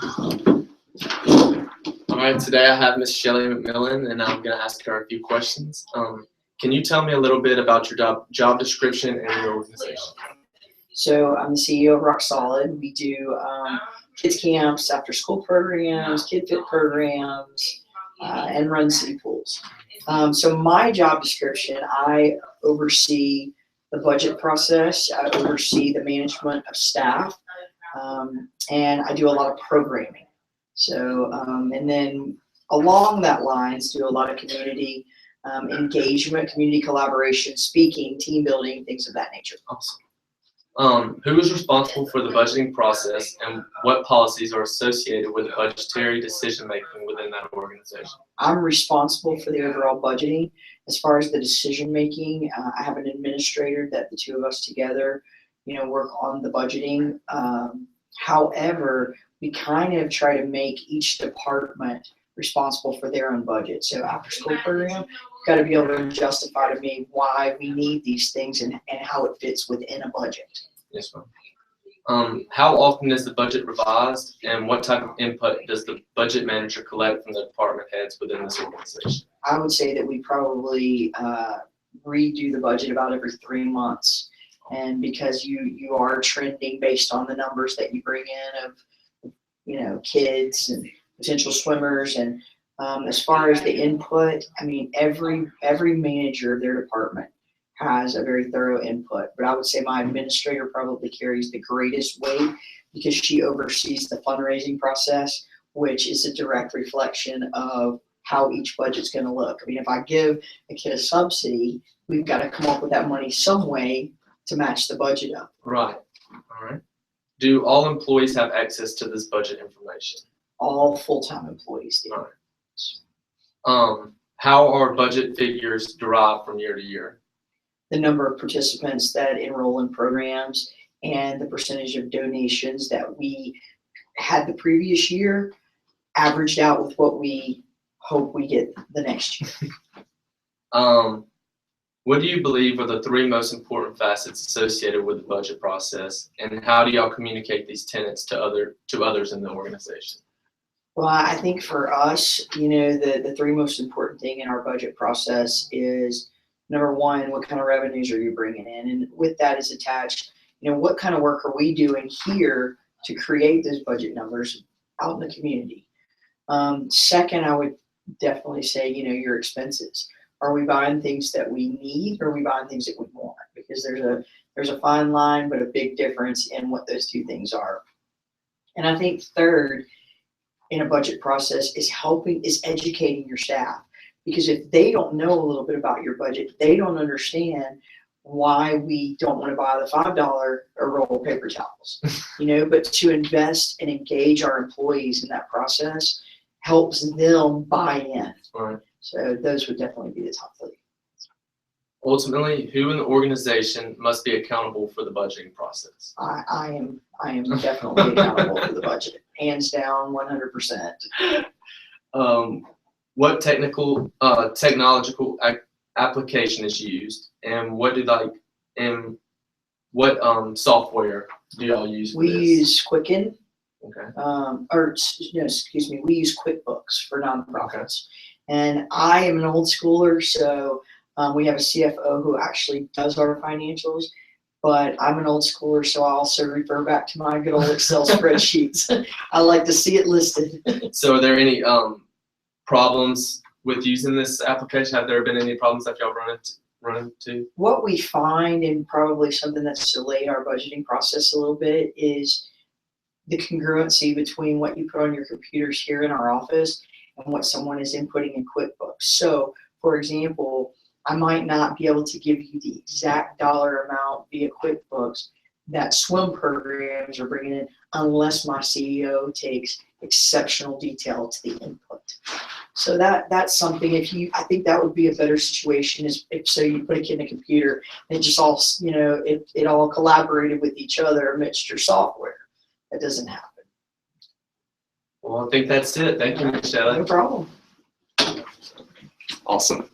All right, today I have Miss Shelley McMillan, and I'm going to ask her a few questions. Can you tell me a little bit about your job description and your organization? So I'm the CEO of Rock Solid. We do kids camps, after school programs, kid fit programs, and run city pools. So my job description, I oversee the budget process, I oversee the management of staff, and I do a lot of programming. So, and then along that lines, do a lot of community engagement, community collaboration, speaking, team building, things of that nature. Awesome. Who is responsible for the budgeting process, and what policies are associated with budgetary decision making within that organization? I'm responsible for the overall budgeting. As far as the decision making, I have an administrator that the two of us together, work on the budgeting. However, we kind of try to make each department responsible for their own budget. So after school program, you've got to be able to justify to me why we need these things and how it fits within a budget. Yes, ma'am. How often is the budget revised, and what type of input does the budget manager collect from the department heads within this organization? I would say that we probably redo the budget about every 3 months. And because you are trending based on the numbers that you bring in of, kids and potential swimmers. And as far as the input, I mean, every manager of their department has a very thorough input, but I would say my administrator probably carries the greatest weight because she oversees the fundraising process, which is a direct reflection of how each budget's going to look. I mean, if I give a kid a subsidy, we've got to come up with that money some way to match the budget up. Right. All right. Do all employees have access to this budget information? All full-time employees do. All right. How are budget figures derived from year to year? The number of participants that enroll in programs and the percentage of donations that we had the previous year averaged out with what we hope we get the next year. What do you believe are the 3 most important facets associated with the budget process, and how do y'all communicate these tenets to others in the organization? Well, I think for us, the 3 most important thing in our budget process is, number 1, what kind of revenues are you bringing in? And with that is attached, what kind of work are we doing here to create those budget numbers out in the community? Second, I would definitely say, your expenses. Are we buying things that we need, or are we buying things that we want? Because there's a fine line, but a big difference in what those 2 things are. And I think third, in a budget process is educating your staff. Because if they don't know a little bit about your budget, they don't understand why we don't want to buy the $5 a roll of paper towels, but to invest and engage our employees in that process helps them buy in. Right. So those would definitely be the top 3. Ultimately, who in the organization must be accountable for the budgeting process? I am definitely accountable for the budget, hands down, 100%. What technological application is used, and what software do y'all use for We this? use Quicken. Okay. We use QuickBooks for nonprofits. And I am an old schooler, so we have a CFO who actually does our financials, but I'm an old schooler, so I also refer back to my good old Excel spreadsheets. I like to see it listed. So are there any problems with using this application? Have there been any problems that y'all run into? What we find, and probably something that's delayed our budgeting process a little bit, is the congruency between what you put on your computers here in our office and what someone is inputting in QuickBooks. So, for example, I might not be able to give you the exact dollar amount via QuickBooks that swim programs are bringing in unless my CEO takes exceptional detail to the input. So that's something, I think that would be a better situation is if you put a kid in a computer and it just all, it all collaborated with each other amidst your software. That doesn't happen. Well, I think that's it. Thank you, Michelle. No problem. Awesome.